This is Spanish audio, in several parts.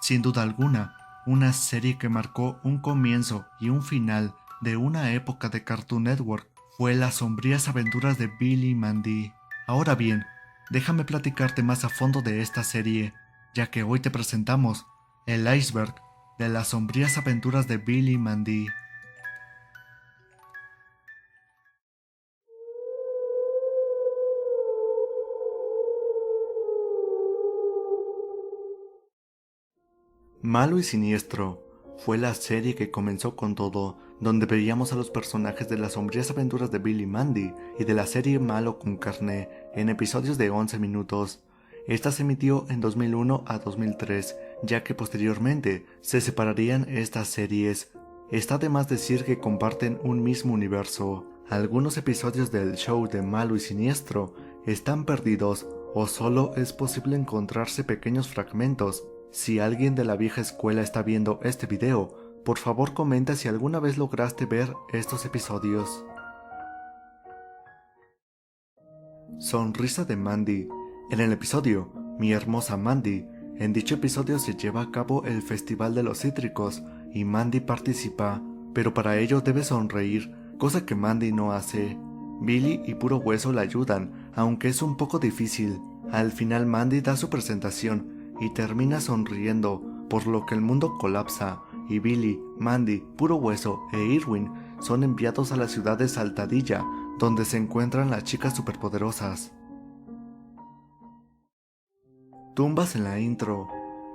Sin duda alguna, una serie que marcó un comienzo y un final de una época de Cartoon Network fue Las sombrías aventuras de Billy y Mandy. Ahora bien, déjame platicarte más a fondo de esta serie, ya que hoy te presentamos el iceberg de las sombrías aventuras de Billy y Mandy. Malo y Siniestro fue la serie que comenzó con todo, donde veíamos a los personajes de las sombrías aventuras de Billy y Mandy y de la serie Malo con Carne en episodios de 11 minutos. Esta se emitió en 2001 a 2003, ya que posteriormente se separarían estas series. Está de más decir que comparten un mismo universo. Algunos episodios del show de Malo y Siniestro están perdidos o solo es posible encontrarse pequeños fragmentos. Si alguien de la vieja escuela está viendo este video, por favor comenta si alguna vez lograste ver estos episodios. Sonrisa de Mandy. En el episodio Mi hermosa Mandy, en dicho episodio se lleva a cabo el Festival de los Cítricos y Mandy participa, pero para ello debe sonreír, cosa que Mandy no hace. Billy y Puro Hueso la ayudan, aunque es un poco difícil. Al final Mandy da su presentación y termina sonriendo, por lo que el mundo colapsa y Billy, Mandy, Puro Hueso e Irwin son enviados a la ciudad de Saltadilla, donde se encuentran las chicas superpoderosas. Tumbas en la intro.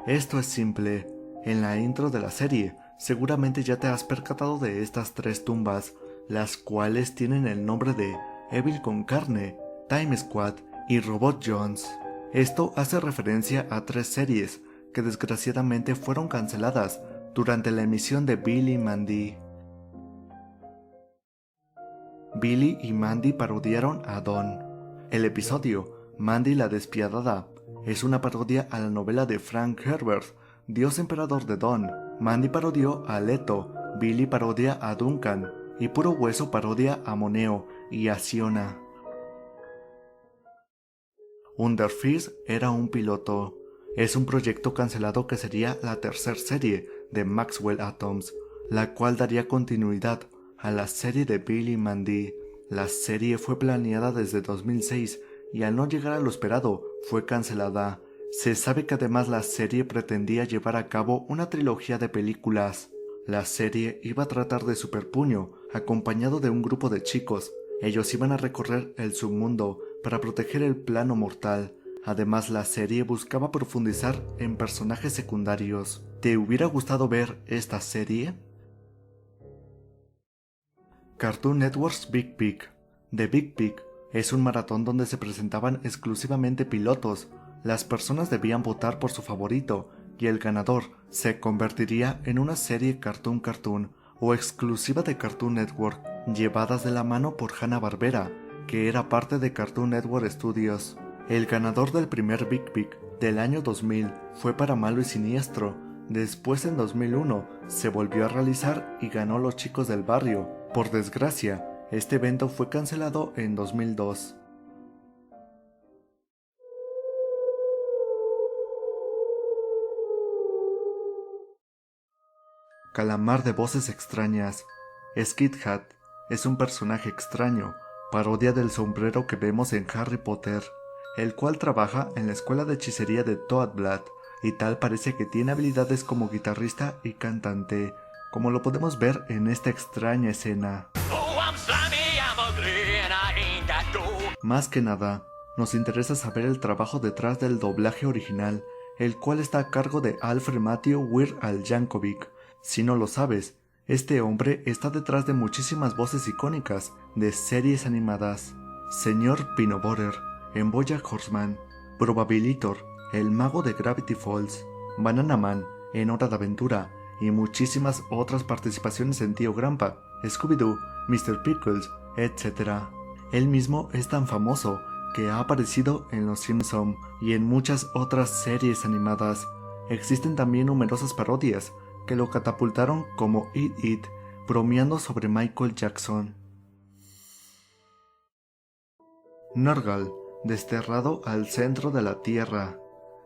Esto es simple. En la intro de la serie, seguramente ya te has percatado de estas tres tumbas, las cuales tienen el nombre de Evil con Carne, Time Squad y Robot Jones. Esto hace referencia a tres series que desgraciadamente fueron canceladas durante la emisión de Billy y Mandy. Billy y Mandy parodiaron a Dawn. El episodio Mandy la Despiadada es una parodia a la novela de Frank Herbert, Dios Emperador de Dawn. Mandy parodió a Leto, Billy parodia a Duncan y Puro Hueso parodia a Moneo y a Siona. Underfish era un piloto. Es un proyecto cancelado que sería la tercera serie de Maxwell Atoms, la cual daría continuidad a la serie de Billy y Mandy. La serie fue planeada desde 2006 y al no llegar a lo esperado fue cancelada. Se sabe que además la serie pretendía llevar a cabo una trilogía de películas. La serie iba a tratar de Superpuño, acompañado de un grupo de chicos. Ellos iban a recorrer el submundo para proteger el plano mortal. Además, la serie buscaba profundizar en personajes secundarios. ¿Te hubiera gustado ver esta serie? Cartoon Network's Big Pig. The Big Pig es un maratón donde se presentaban exclusivamente pilotos. Las personas debían votar por su favorito y el ganador se convertiría en una serie Cartoon o exclusiva de Cartoon Network, llevadas de la mano por Hanna-Barbera, que era parte de Cartoon Network Studios. El ganador del primer Big Pig del año 2000 fue para Malo y Siniestro. Después, en 2001, se volvió a realizar y ganó Los Chicos del Barrio. Por desgracia, este evento fue cancelado en 2002. Calamar de voces extrañas. Skid Hat es un personaje extraño, parodia del sombrero que vemos en Harry Potter, el cual trabaja en la escuela de hechicería de Toadblatt y tal parece que tiene habilidades como guitarrista y cantante, como lo podemos ver en esta extraña escena. Más que nada, nos interesa saber el trabajo detrás del doblaje original, el cual está a cargo de Alfred Matthew Weir Al Yankovic. Si no lo sabes, este hombre está detrás de muchísimas voces icónicas de series animadas. Señor Pinoborer en BoJack Horseman, Probabilitor, el mago de Gravity Falls, Banana Man en Hora de Aventura y muchísimas otras participaciones en Tío Grampa, Scooby-Doo, Mr. Pickles, etc. Él mismo es tan famoso que ha aparecido en Los Simpson y en muchas otras series animadas. Existen también numerosas parodias que lo catapultaron como Eat It, bromeando sobre Michael Jackson. Norgal, desterrado al centro de la Tierra.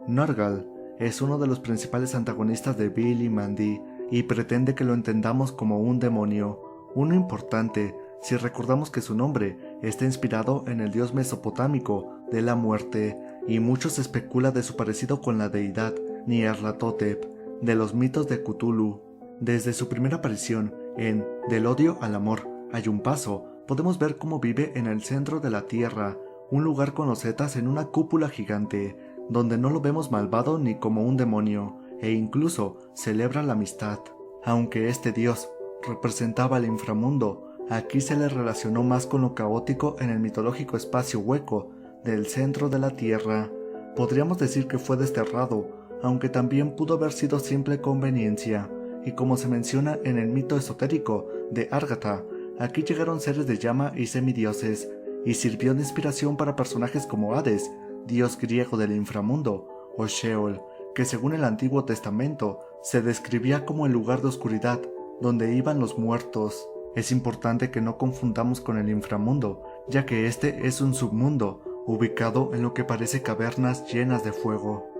Norgal es uno de los principales antagonistas de Billy y Mandy y pretende que lo entendamos como un demonio. Uno importante, si recordamos que su nombre está inspirado en el dios mesopotámico de la muerte, y mucho se especula de su parecido con la deidad Nyarlathotep de los mitos de Cthulhu. Desde su primera aparición en Del odio al amor hay un paso, podemos ver cómo vive en el centro de la Tierra, un lugar con losetas en una cúpula gigante, donde no lo vemos malvado ni como un demonio, e incluso celebra la amistad. Aunque este dios representaba el inframundo, aquí se le relacionó más con lo caótico en el mitológico espacio hueco del centro de la Tierra. Podríamos decir que fue desterrado, aunque también pudo haber sido simple conveniencia, y como se menciona en el mito esotérico de Argatha, aquí llegaron seres de llama y semidioses, y sirvió de inspiración para personajes como Hades, dios griego del inframundo, o Sheol, que según el Antiguo Testamento se describía como el lugar de oscuridad, donde iban los muertos. Es importante que no confundamos con el inframundo, ya que este es un submundo, ubicado en lo que parece cavernas llenas de fuego.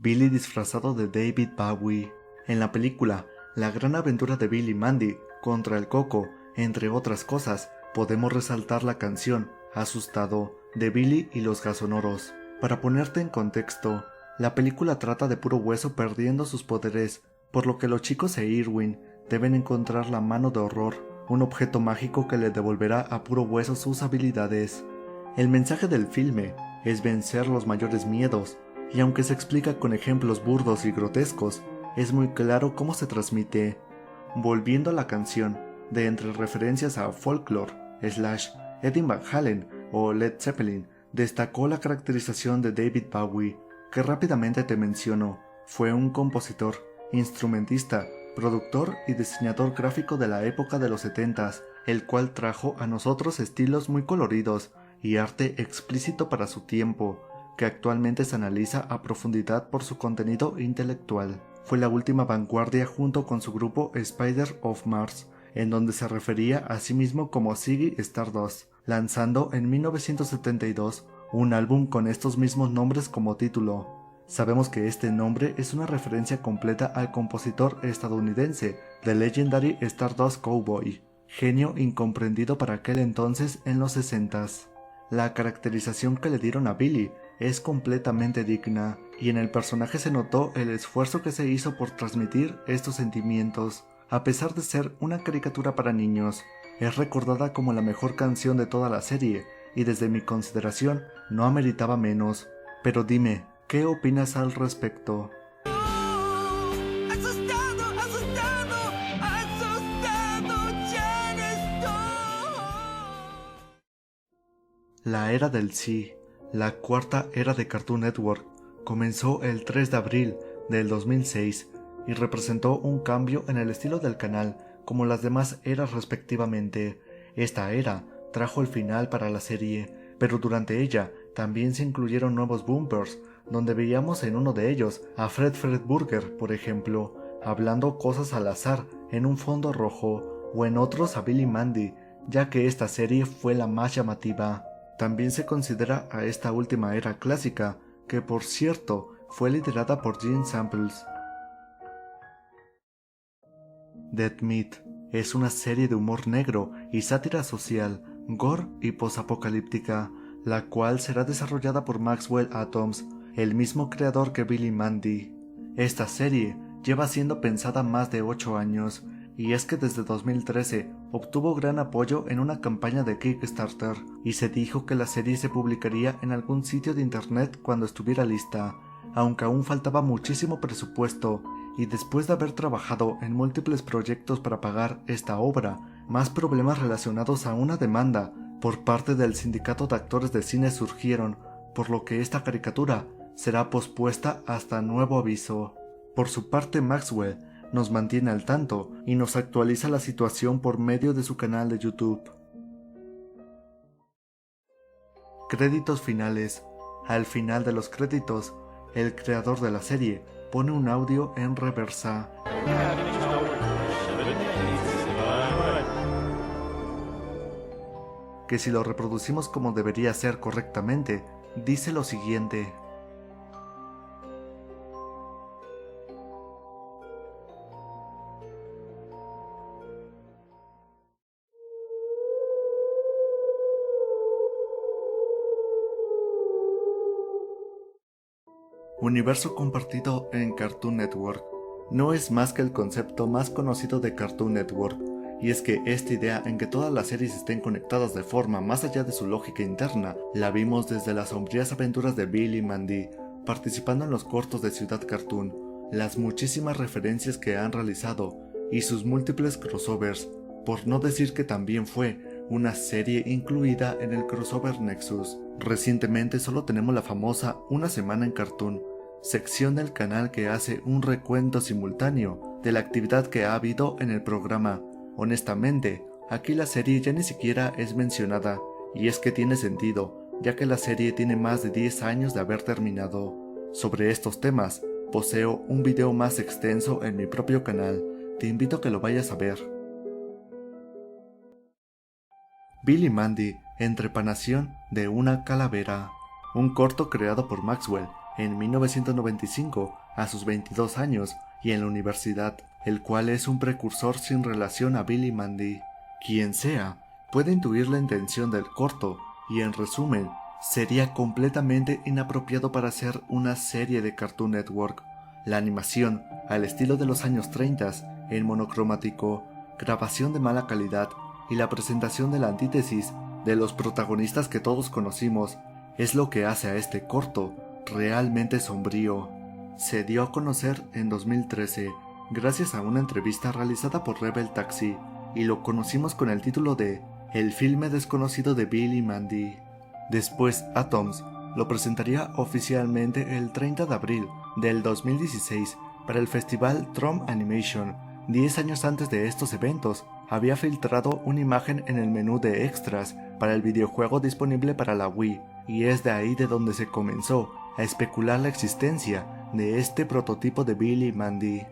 Billy disfrazado de David Bowie. En la película La gran aventura de Billy y Mandy contra el Coco, entre otras cosas, podemos resaltar la canción Asustado de Billy y los Gasonoros. Para ponerte en contexto, la película trata de Puro Hueso perdiendo sus poderes, por lo que los chicos e Irwin deben encontrar la mano de horror, un objeto mágico que le devolverá a Puro Hueso sus habilidades. El mensaje del filme es vencer los mayores miedos, y aunque se explica con ejemplos burdos y grotescos, es muy claro cómo se transmite. Volviendo a la canción, de entre referencias a Folklore, Slash, Eddie Van Halen o Led Zeppelin, destacó la caracterización de David Bowie, que rápidamente te menciono. Fue un compositor, instrumentista, productor y diseñador gráfico de la época de los 70s, el cual trajo a nosotros estilos muy coloridos y arte explícito para su tiempo, que actualmente se analiza a profundidad por su contenido intelectual. Fue la última vanguardia junto con su grupo Spider of Mars, en donde se refería a sí mismo como Ziggy Stardust, lanzando en 1972 un álbum con estos mismos nombres como título. Sabemos que este nombre es una referencia completa al compositor estadounidense The Legendary Stardust Cowboy, genio incomprendido para aquel entonces en los 60s. La caracterización que le dieron a Billy es completamente digna, y en el personaje se notó el esfuerzo que se hizo por transmitir estos sentimientos. A pesar de ser una caricatura para niños, es recordada como la mejor canción de toda la serie, y desde mi consideración no ameritaba menos. Pero dime, ¿qué opinas al respecto? La era del sí, la cuarta era de Cartoon Network, comenzó el 3 de abril del 2006 y representó un cambio en el estilo del canal como las demás eras respectivamente. Esta era trajo el final para la serie, pero durante ella también se incluyeron nuevos bumpers, donde veíamos en uno de ellos a Fred Burger, por ejemplo, hablando cosas al azar en un fondo rojo, o en otros a Billy y Mandy, ya que esta serie fue la más llamativa. También se considera a esta última era clásica, que por cierto fue liderada por Gene Samples. Dead Meat es una serie de humor negro y sátira social, gore y posapocalíptica, la cual será desarrollada por Maxwell Atoms, el mismo creador que Billy y Mandy. Esta serie lleva siendo pensada más de 8 años, y es que desde 2013 obtuvo gran apoyo en una campaña de Kickstarter, y se dijo que la serie se publicaría en algún sitio de internet cuando estuviera lista, aunque aún faltaba muchísimo presupuesto, y después de haber trabajado en múltiples proyectos para pagar esta obra, más problemas relacionados a una demanda por parte del sindicato de actores de cine surgieron, por lo que esta caricatura será pospuesta hasta nuevo aviso. Por su parte, Maxwell nos mantiene al tanto y nos actualiza la situación por medio de su canal de YouTube. Créditos finales. Al final de los créditos, el creador de la serie pone un audio en reversa. Que si lo reproducimos como debería ser correctamente, dice lo siguiente. Universo compartido en Cartoon Network. No es más que el concepto más conocido de Cartoon Network, y es que esta idea en que todas las series estén conectadas de forma más allá de su lógica interna, la vimos desde las sombrías aventuras de Billy y Mandy, participando en los cortos de Ciudad Cartoon, las muchísimas referencias que han realizado, y sus múltiples crossovers, por no decir que también fue una serie incluida en el crossover Nexus. Recientemente solo tenemos la famosa Una Semana en Cartoon, sección del canal que hace un recuento simultáneo de la actividad que ha habido en el programa. Honestamente, aquí la serie ya ni siquiera es mencionada, y es que tiene sentido, ya que la serie tiene más de 10 años de haber terminado. Sobre estos temas, poseo un video más extenso en mi propio canal, te invito a que lo vayas a ver. Billy y Mandy en trepanación de una calavera, un corto creado por Maxwell en 1995 a sus 22 años y en la universidad, el cual es un precursor sin relación a Billy y Mandy. Quien sea, puede intuir la intención del corto y en resumen, sería completamente inapropiado para hacer una serie de Cartoon Network. La animación, al estilo de los años 30, en monocromático, grabación de mala calidad y la presentación de la antítesis de los protagonistas que todos conocimos, es lo que hace a este corto realmente sombrío. Se dio a conocer en 2013 gracias a una entrevista realizada por Rebel Taxi y lo conocimos con el título de El filme desconocido de Billy y Mandy. Después Atoms lo presentaría oficialmente el 30 de abril del 2016 para el festival Trump Animation. 10 años antes de estos eventos, había filtrado una imagen en el menú de extras para el videojuego disponible para la Wii, y es de ahí de donde se comenzó a especular la existencia de este prototipo de Billy y Mandy.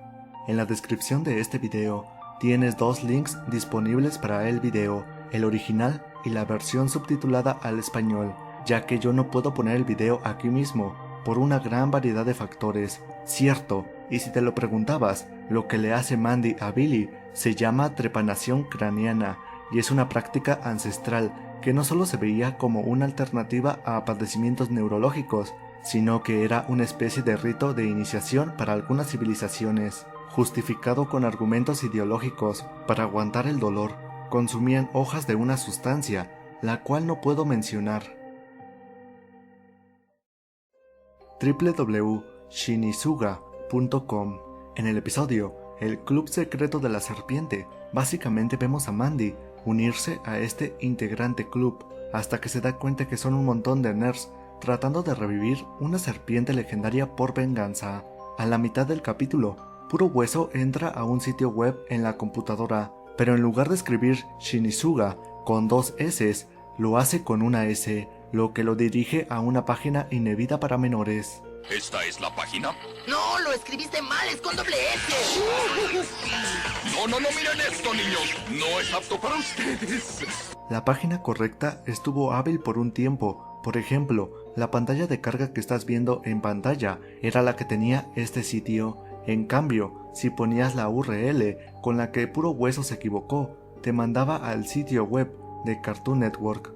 En la descripción de este video tienes 2 links disponibles para el video, el original y la versión subtitulada al español, ya que yo no puedo poner el video aquí mismo por una gran variedad de factores. Cierto, y si te lo preguntabas, lo que le hace Mandy a Billy se llama trepanación craneana y es una práctica ancestral que no solo se veía como una alternativa a padecimientos neurológicos, sino que era una especie de rito de iniciación para algunas civilizaciones, justificado con argumentos ideológicos. Para aguantar el dolor, consumían hojas de una sustancia, la cual no puedo mencionar. www.shinizuga.com. En el episodio El Club Secreto de la Serpiente, básicamente vemos a Mandy unirse a este integrante club, hasta que se da cuenta que son un montón de nerds tratando de revivir una serpiente legendaria por venganza. A la mitad del capítulo, Puro Hueso entra a un sitio web en la computadora, pero en lugar de escribir Shinizuga con 2 S, lo hace con una S, lo que lo dirige a una página inhibida para menores. ¿Esta es la página? No, lo escribiste mal, es con doble S. No, miren esto, niños. No es apto para ustedes. La página correcta estuvo hábil por un tiempo. Por ejemplo, la pantalla de carga que estás viendo en pantalla era la que tenía este sitio. En cambio, si ponías la URL con la que Puro Hueso se equivocó, te mandaba al sitio web de Cartoon Network.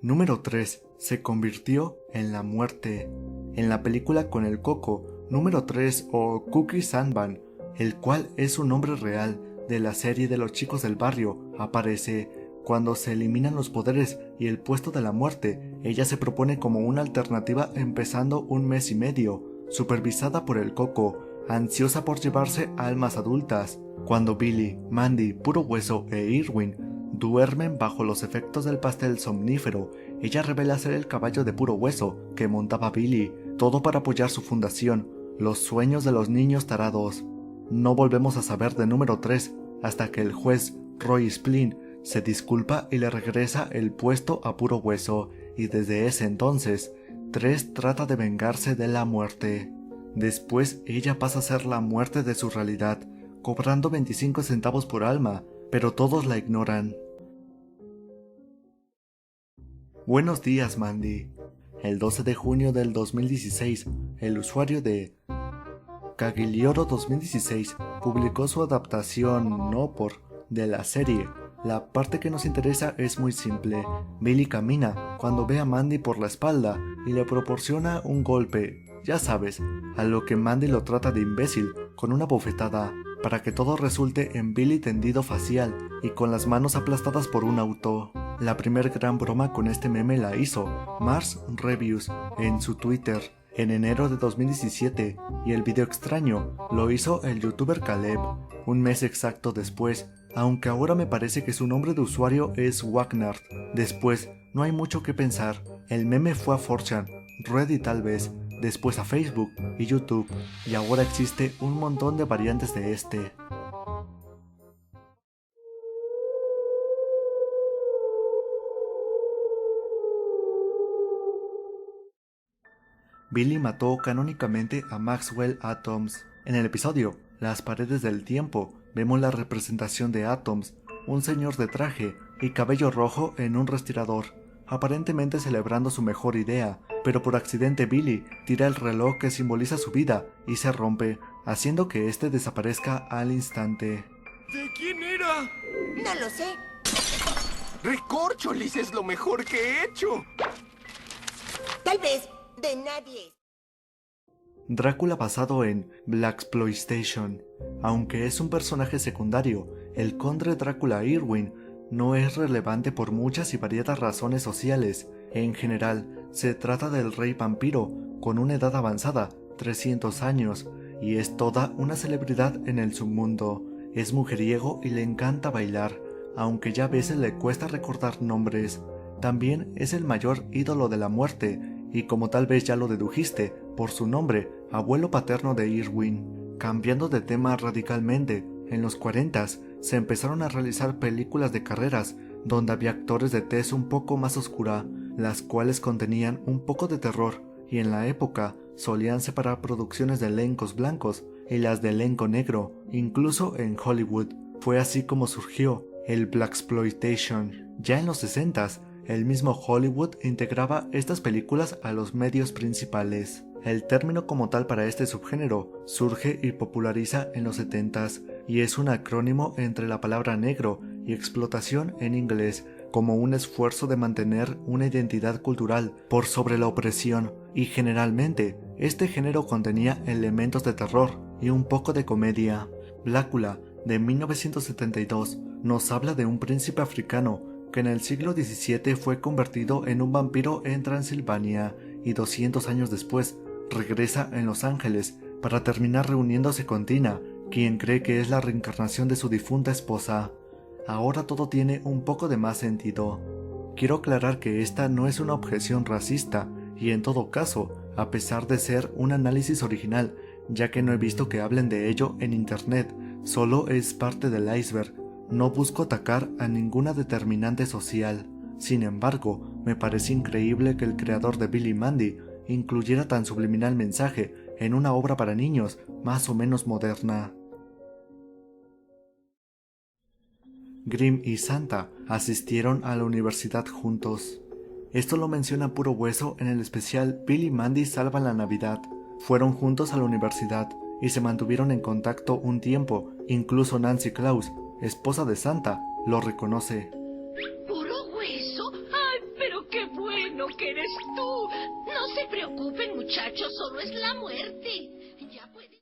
Número 3. Se convirtió en la muerte. En la película Con el Coco, número 3 o Cookie Sanban, el cual es un nombre real de la serie de los chicos del barrio, aparece cuando se eliminan los poderes y el puesto de la muerte. Ella se propone como una alternativa empezando un mes y medio, supervisada por el Coco, ansiosa por llevarse almas adultas. Cuando Billy, Mandy, Puro Hueso e Irwin duermen bajo los efectos del pastel somnífero, ella revela ser el caballo de Puro Hueso que montaba Billy, todo para apoyar su fundación, los sueños de los niños tarados. No volvemos a saber de número 3 hasta que el juez Roy Splin se disculpa y le regresa el puesto a Puro Hueso, y desde ese entonces 3 trata de vengarse de la muerte. Después ella pasa a ser la muerte de su realidad, cobrando 25 centavos por alma, pero todos la ignoran. Buenos días, Mandy. El 12 de junio del 2016, el usuario de Caglioro 2016 publicó su adaptación no por de la serie La parte que nos interesa es muy simple. Billy camina cuando ve a Mandy por la espalda y le proporciona un golpe, ya sabes, a lo que Mandy lo trata de imbécil con una bofetada, para que todo resulte en Billy tendido facial y con las manos aplastadas por un auto. La primer gran broma con este meme la hizo Mars Reviews en su Twitter en enero de 2017 y el video extraño lo hizo el youtuber Caleb un mes exacto después, aunque ahora me parece que su nombre de usuario es Wagnard. Después, no hay mucho que pensar, el meme fue a 4chan, Reddit tal vez, después a Facebook y YouTube, y ahora existe un montón de variantes de este. Billy mató canónicamente a Maxwell Atoms. En el episodio Las paredes del tiempo vemos la representación de Atoms, un señor de traje y cabello rojo en un respirador, aparentemente celebrando su mejor idea, pero por accidente Billy tira el reloj que simboliza su vida y se rompe, haciendo que este desaparezca al instante. ¿De quién era? No lo sé. Recorcholis es lo mejor que he hecho. Tal vez de nadie. Drácula basado en Blaxploitation. Aunque es un personaje secundario, el conde Drácula Irwin no es relevante por muchas y variadas razones sociales. En general, se trata del rey vampiro, con una edad avanzada, 300 años, y es toda una celebridad en el submundo. Es mujeriego y le encanta bailar, aunque ya a veces le cuesta recordar nombres. También es el mayor ídolo de la muerte, y como tal vez ya lo dedujiste, por su nombre, abuelo paterno de Irwin. Cambiando de tema radicalmente, en los 40s se empezaron a realizar películas de carreras donde había actores de tez un poco más oscura, las cuales contenían un poco de terror, y en la época solían separar producciones de elencos blancos y las de elenco negro, incluso en Hollywood. Fue así como surgió el Blaxploitation. Ya en los 60s, el mismo Hollywood integraba estas películas a los medios principales. El término como tal para este subgénero surge y populariza en los 70s y es un acrónimo entre la palabra negro y explotación en inglés, como un esfuerzo de mantener una identidad cultural por sobre la opresión, y generalmente este género contenía elementos de terror y un poco de comedia. Blácula, de 1972, nos habla de un príncipe africano que en el siglo XVII fue convertido en un vampiro en Transilvania y 200 años después regresa en Los Ángeles para terminar reuniéndose con Tina, quien cree que es la reencarnación de su difunta esposa. Ahora todo tiene un poco de más sentido. Quiero aclarar que esta no es una objeción racista y en todo caso, a pesar de ser un análisis original, ya que no he visto que hablen de ello en internet, solo es parte del iceberg. No busco atacar a ninguna determinante social. Sin embargo, me parece increíble que el creador de Billy Mandy incluyera tan subliminal mensaje en una obra para niños más o menos moderna. Grimm y Santa asistieron a la universidad juntos. Esto lo menciona Puro Hueso en el especial Billy Mandy salva la Navidad. Fueron juntos a la universidad y se mantuvieron en contacto un tiempo, incluso Nancy Klaus, esposa de Santa, lo reconoce. ¿Puro Hueso? ¡Ay, pero qué bueno que eres tú! No se preocupen, muchachos, solo es la muerte. Ya puede...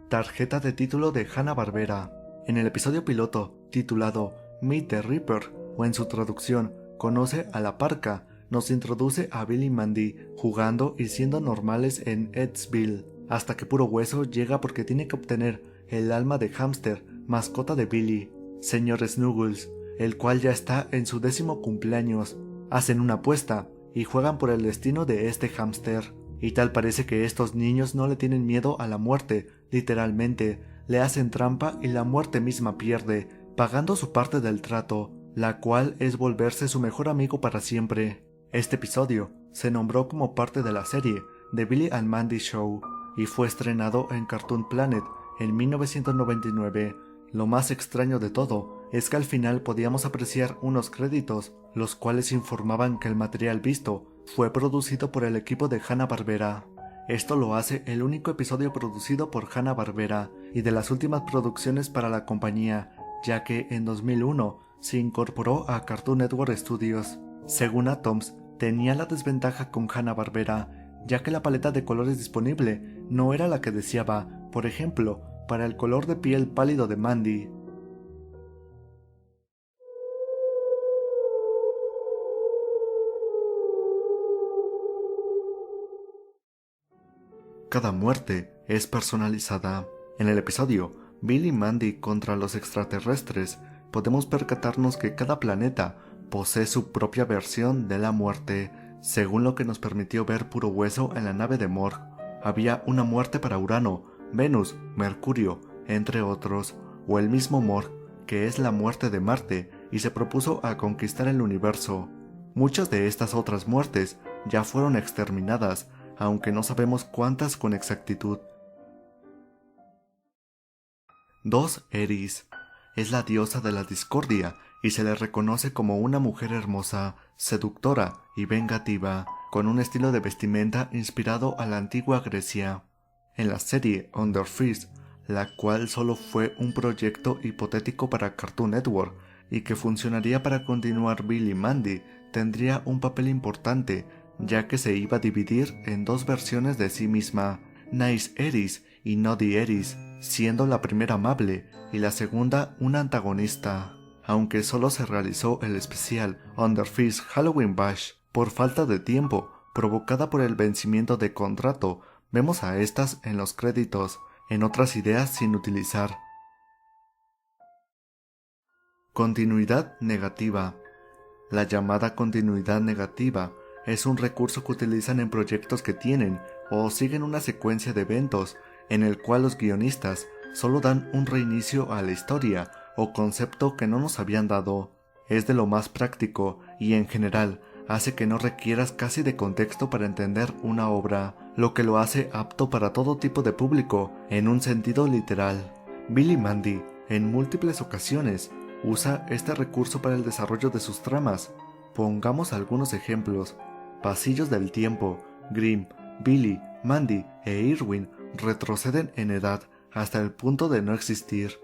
Tarjeta de título de Hanna-Barbera. En el episodio piloto, titulado Meet the Reaper, o en su traducción, Conoce a la Parca, nos introduce a Billy Mandy jugando y siendo normales en Edsville, hasta que Puro Hueso llega porque tiene que obtener el alma de hámster, mascota de Billy, Sr. Snuggles, el cual ya está en su 10º cumpleaños. Hacen una apuesta y juegan por el destino de este hámster, y tal parece que estos niños no le tienen miedo a la muerte, literalmente, le hacen trampa y la muerte misma pierde, pagando su parte del trato, la cual es volverse su mejor amigo para siempre. Este episodio se nombró como parte de la serie The Billy and Mandy Show y fue estrenado en Cartoon Planet en 1999. Lo más extraño de todo es que al final podíamos apreciar unos créditos, los cuales informaban que el material visto fue producido por el equipo de Hanna-Barbera. Esto lo hace el único episodio producido por Hanna-Barbera y de las últimas producciones para la compañía, ya que en 2001 se incorporó a Cartoon Network Studios. Según Atoms, tenía la desventaja con Hanna-Barbera, ya que la paleta de colores disponible no era la que deseaba, por ejemplo, para el color de piel pálido de Mandy. Cada muerte es personalizada. En el episodio Billy y Mandy contra los extraterrestres, podemos percatarnos que cada planeta posee su propia versión de la muerte, según lo que nos permitió ver Puro Hueso en la nave de Morg. Había una muerte para Urano, Venus, Mercurio, entre otros, o el mismo Morg, que es la muerte de Marte, y se propuso a conquistar el universo. Muchas de estas otras muertes ya fueron exterminadas, aunque no sabemos cuántas con exactitud. 2. Eris. Es la diosa de la discordia y se le reconoce como una mujer hermosa, seductora y vengativa, con un estilo de vestimenta inspirado a la antigua Grecia. En la serie Under Fist, la cual solo fue un proyecto hipotético para Cartoon Network y que funcionaría para continuar Billy y Mandy, tendría un papel importante, ya que se iba a dividir en dos versiones de sí misma, Nice Eris y Naughty Eris, siendo la primera amable y la segunda una antagonista. Aunque solo se realizó el especial Under Fist Halloween Bash por falta de tiempo provocada por el vencimiento de contrato, vemos a estas en los créditos, en otras ideas sin utilizar. Continuidad negativa. La llamada continuidad negativa es un recurso que utilizan en proyectos que tienen o siguen una secuencia de eventos en el cual los guionistas solo dan un reinicio a la historia o concepto que no nos habían dado. Es de lo más práctico y en general hace que no requieras casi de contexto para entender una obra, lo que lo hace apto para todo tipo de público en un sentido literal. Billy Mandy, en múltiples ocasiones, usa este recurso para el desarrollo de sus tramas. Pongamos algunos ejemplos. Pasillos del tiempo. Grimm, Billy, Mandy e Irwin retroceden en edad hasta el punto de no existir.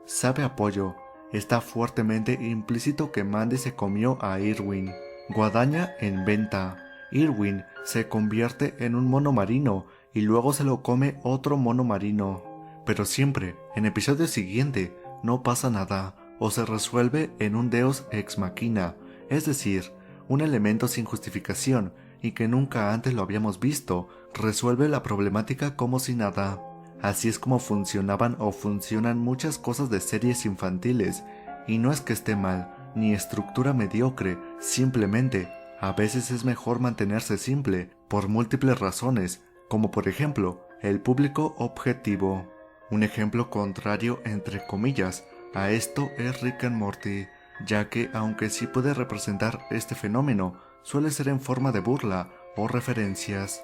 Sabe a pollo. Está fuertemente implícito que Mandy se comió a Irwin. Guadaña en venta. Irwin se convierte en un mono marino y luego se lo come otro mono marino. Pero siempre, en episodio siguiente, no pasa nada o se resuelve en un Deus ex machina, es decir, un elemento sin justificación y que nunca antes lo habíamos visto, resuelve la problemática como si nada. Así es como funcionaban o funcionan muchas cosas de series infantiles, y no es que esté mal, ni estructura mediocre, simplemente, a veces es mejor mantenerse simple, por múltiples razones, como por ejemplo, el público objetivo. Un ejemplo contrario entre comillas a esto es Rick and Morty, ya que aunque sí puede representar este fenómeno, suele ser en forma de burla o referencias.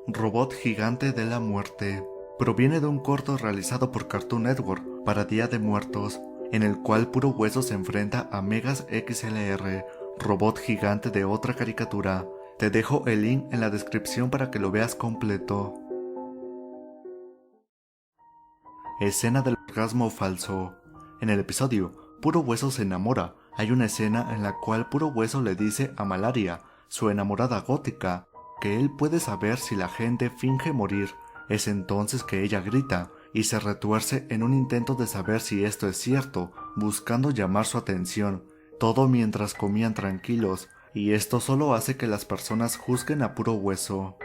Robot gigante de la muerte. Proviene de un corto realizado por Cartoon Network para Día de Muertos, en el cual Puro Hueso se enfrenta a Megas XLR, robot gigante de otra caricatura. Te dejo el link en la descripción para que lo veas completo. Escena del orgasmo falso. En el episodio Puro Hueso se enamora, hay una escena en la cual Puro Hueso le dice a Malaria, su enamorada gótica, que él puede saber si la gente finge morir. Es entonces que ella grita y se retuerce en un intento de saber si esto es cierto, buscando llamar su atención, todo mientras comían tranquilos, y esto solo hace que las personas juzguen a Puro Hueso.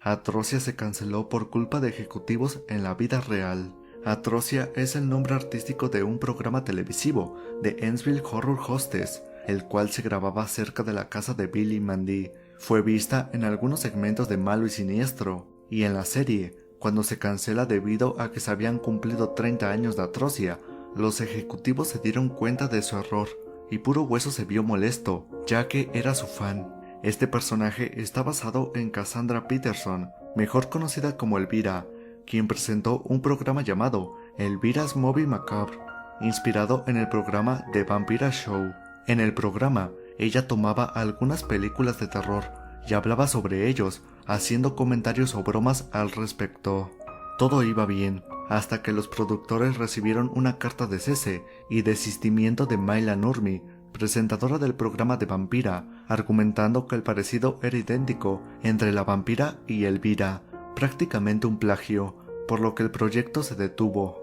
Atrocia se canceló por culpa de ejecutivos en la vida real. Atrocia es el nombre artístico de un programa televisivo de Ensville Horror Hostess, el cual se grababa cerca de la casa de Billy y Mandy. Fue vista en algunos segmentos de Malo y Siniestro, y en la serie, cuando se cancela debido a que se habían cumplido 30 años de Atrocia, los ejecutivos se dieron cuenta de su error, y Puro Hueso se vio molesto, ya que era su fan. Este personaje está basado en Cassandra Peterson, mejor conocida como Elvira, quien presentó un programa llamado Elvira's Movie Macabre, inspirado en el programa The Vampira Show. En el programa, ella tomaba algunas películas de terror y hablaba sobre ellos, haciendo comentarios o bromas al respecto. Todo iba bien, hasta que los productores recibieron una carta de cese y desistimiento de Maila Nurmi, presentadora del programa de Vampira, argumentando que el parecido era idéntico entre la vampira y Elvira, prácticamente un plagio, por lo que el proyecto se detuvo.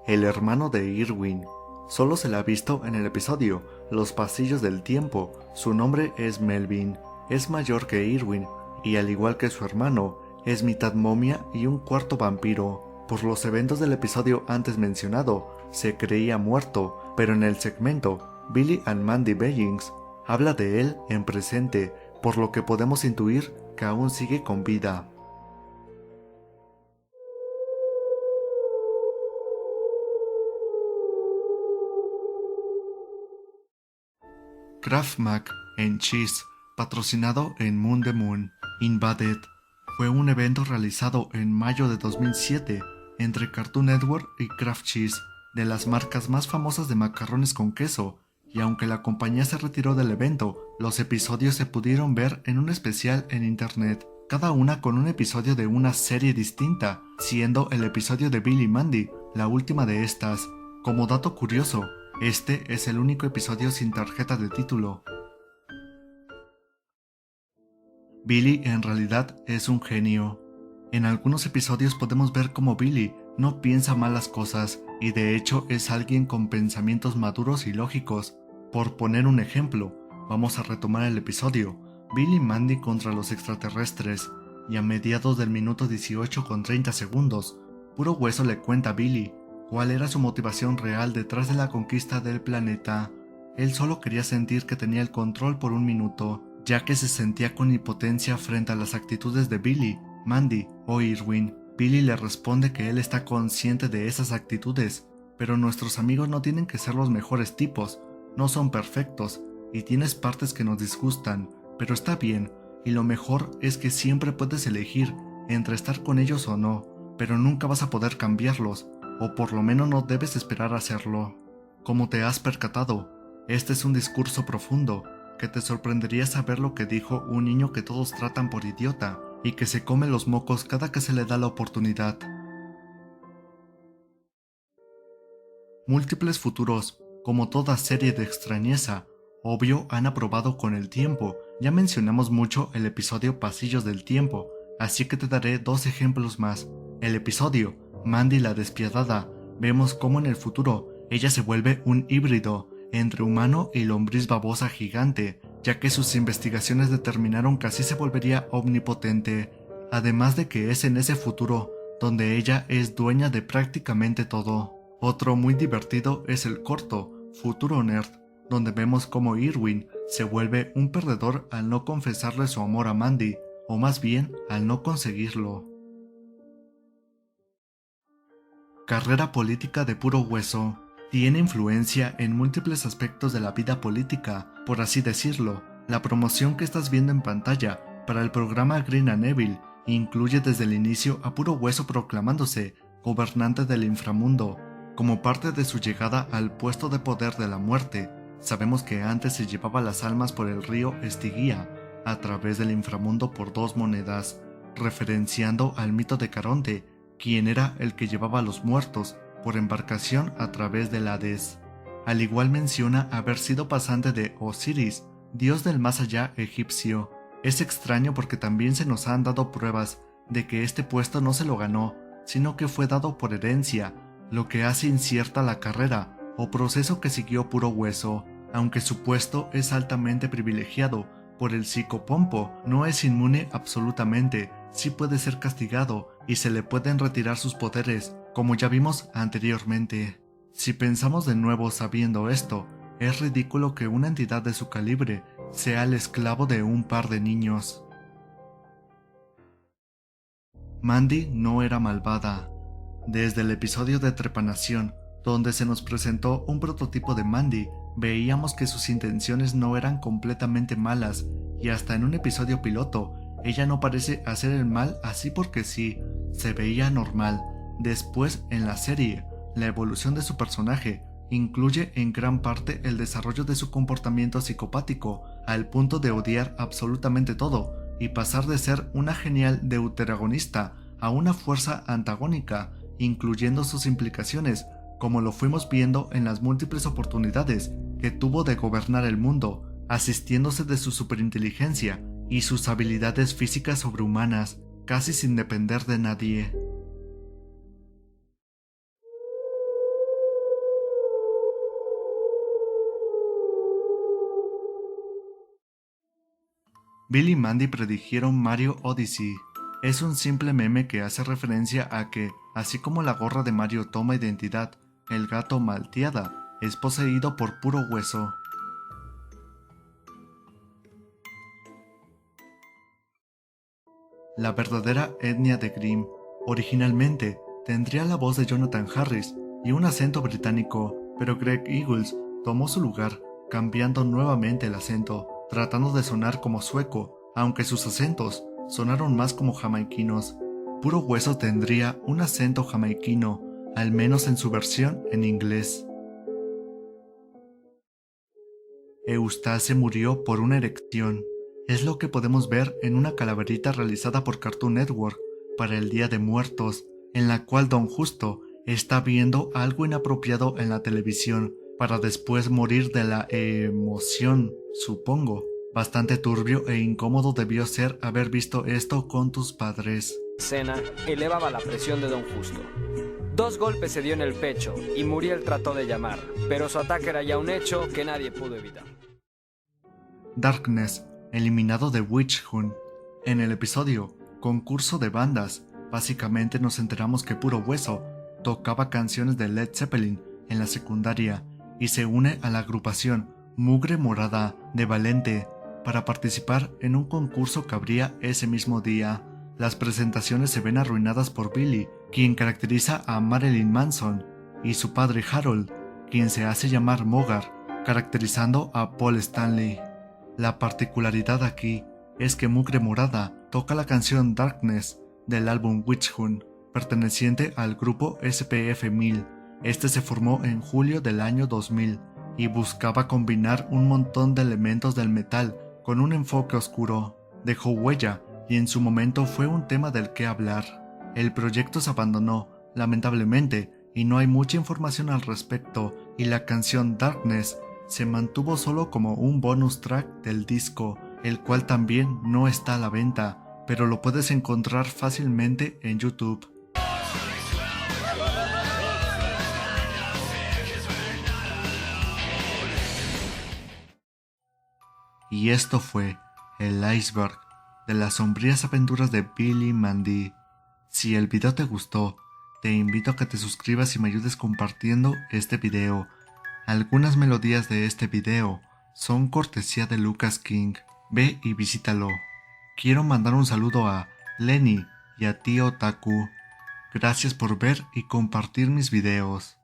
El hermano de Irwin. Solo se le ha visto en el episodio Los pasillos del tiempo. Su nombre es Melvin, es mayor que Irwin, y al igual que su hermano, es mitad momia y un cuarto vampiro. Por los eventos del episodio antes mencionado, se creía muerto, pero en el segmento Billy and Mandy Bellings habla de él en presente, por lo que podemos intuir que aún sigue con vida. Krav Maga en Cheese, patrocinado en Moon the Moon. Invaded fue un evento realizado en mayo de 2007 entre Cartoon Network y Kraft Cheese, de las marcas más famosas de macarrones con queso, y aunque la compañía se retiró del evento, los episodios se pudieron ver en un especial en internet, cada una con un episodio de una serie distinta, siendo el episodio de Billy y Mandy la última de estas. Como dato curioso, este es el único episodio sin tarjeta de título. Billy en realidad es un genio. En algunos episodios podemos ver cómo Billy no piensa malas cosas y de hecho es alguien con pensamientos maduros y lógicos. Por poner un ejemplo, vamos a retomar el episodio Billy y Mandy contra los extraterrestres, y a mediados del minuto 18 con 30 segundos, Puro Hueso le cuenta a Billy cuál era su motivación real detrás de la conquista del planeta. Él solo quería sentir que tenía el control por un minuto, ya que se sentía con impotencia frente a las actitudes de Billy, Mandy o Irwin. Billy le responde que él está consciente de esas actitudes, pero nuestros amigos no tienen que ser los mejores tipos, no son perfectos, y tienes partes que nos disgustan, pero está bien, y lo mejor es que siempre puedes elegir entre estar con ellos o no, pero nunca vas a poder cambiarlos, o por lo menos no debes esperar a hacerlo. Como te has percatado, este es un discurso profundo, que te sorprendería saber lo que dijo un niño que todos tratan por idiota, y que se come los mocos cada que se le da la oportunidad. Múltiples futuros, como toda serie de extrañeza, obvio han aprobado con el tiempo. Ya mencionamos mucho el episodio Pasillos del Tiempo, así que te daré dos ejemplos más. El episodio Mandy la Despiadada, vemos cómo en el futuro ella se vuelve un híbrido entre humano y lombriz babosa gigante, ya que sus investigaciones determinaron que así se volvería omnipotente, además de que es en ese futuro donde ella es dueña de prácticamente todo. Otro muy divertido es el corto Futuro Nerd, donde vemos cómo Irwin se vuelve un perdedor al no confesarle su amor a Mandy, o más bien al no conseguirlo. Carrera política de Puro Hueso. Tiene influencia en múltiples aspectos de la vida política, por así decirlo. La promoción que estás viendo en pantalla para el programa Green and Evil incluye desde el inicio a Puro Hueso proclamándose gobernante del inframundo. Como parte de su llegada al puesto de poder de la muerte, sabemos que antes se llevaba las almas por el río Estigia, a través del inframundo por 2 monedas, referenciando al mito de Caronte, quien era el que llevaba a los muertos por embarcación a través del Hades. Al igual menciona haber sido pasante de Osiris, dios del más allá egipcio. Es extraño porque también se nos han dado pruebas de que este puesto no se lo ganó, sino que fue dado por herencia, lo que hace incierta la carrera o proceso que siguió Puro Hueso. Aunque su puesto es altamente privilegiado por el psicopompo, no es inmune absolutamente, sí puede ser castigado y se le pueden retirar sus poderes, como ya vimos anteriormente. Si pensamos de nuevo sabiendo esto, es ridículo que una entidad de su calibre sea el esclavo de un par de niños. Mandy no era malvada. Desde el episodio de Trepanación, donde se nos presentó un prototipo de Mandy, veíamos que sus intenciones no eran completamente malas, y hasta en un episodio piloto, ella no parece hacer el mal así porque sí, se veía normal. Después, en la serie, la evolución de su personaje incluye en gran parte el desarrollo de su comportamiento psicopático, al punto de odiar absolutamente todo y pasar de ser una genial deuteragonista a una fuerza antagónica, incluyendo sus implicaciones, como lo fuimos viendo en las múltiples oportunidades que tuvo de gobernar el mundo, asistiéndose de su superinteligencia y sus habilidades físicas sobrehumanas, casi sin depender de nadie. Bill y Mandy predijeron Mario Odyssey. Es un simple meme que hace referencia a que, así como la gorra de Mario toma identidad, el gato Malteada es poseído por puro hueso. La verdadera etnia de Grimm originalmente tendría la voz de Jonathan Harris y un acento británico, pero Greg Eagles tomó su lugar, cambiando nuevamente el acento, tratando de sonar como sueco, aunque sus acentos sonaron más como jamaiquinos. Puro Hueso tendría un acento jamaiquino, al menos en su versión en inglés. Eustace murió por una erección. Es lo que podemos ver en una calaverita realizada por Cartoon Network para el Día de Muertos, en la cual Don Justo está viendo algo inapropiado en la televisión para después morir de la emoción, supongo. Bastante turbio e incómodo debió ser haber visto esto con tus padres. La escena elevaba la presión de Don Justo. 2 golpes se dio en el pecho y Muriel trató de llamar, pero su ataque era ya un hecho que nadie pudo evitar. Darkness, eliminado de Witch Hunt. En el episodio Concurso de Bandas, básicamente nos enteramos que Puro Hueso tocaba canciones de Led Zeppelin en la secundaria y se une a la agrupación Mugre Morada de Valente para participar en un concurso que habría ese mismo día. Las presentaciones se ven arruinadas por Billy, quien caracteriza a Marilyn Manson, y su padre Harold, quien se hace llamar Mogar, caracterizando a Paul Stanley. La particularidad aquí es que Mugre Morada toca la canción Darkness del álbum Witch Hunt, perteneciente al grupo SPF 1000. Este se formó en julio del año 2000 y buscaba combinar un montón de elementos del metal con un enfoque oscuro. Dejó huella y en su momento fue un tema del que hablar. El proyecto se abandonó, lamentablemente, y no hay mucha información al respecto, y la canción Darkness se mantuvo solo como un bonus track del disco, el cual también no está a la venta, pero lo puedes encontrar fácilmente en YouTube. Y esto fue el iceberg de las sombrías aventuras de Billy y Mandy. Si el video te gustó, te invito a que te suscribas y me ayudes compartiendo este video. Algunas melodías de este video son cortesía de Lucas King. Ve y visítalo. Quiero mandar un saludo a Lenny y a Tío Taku. Gracias por ver y compartir mis videos.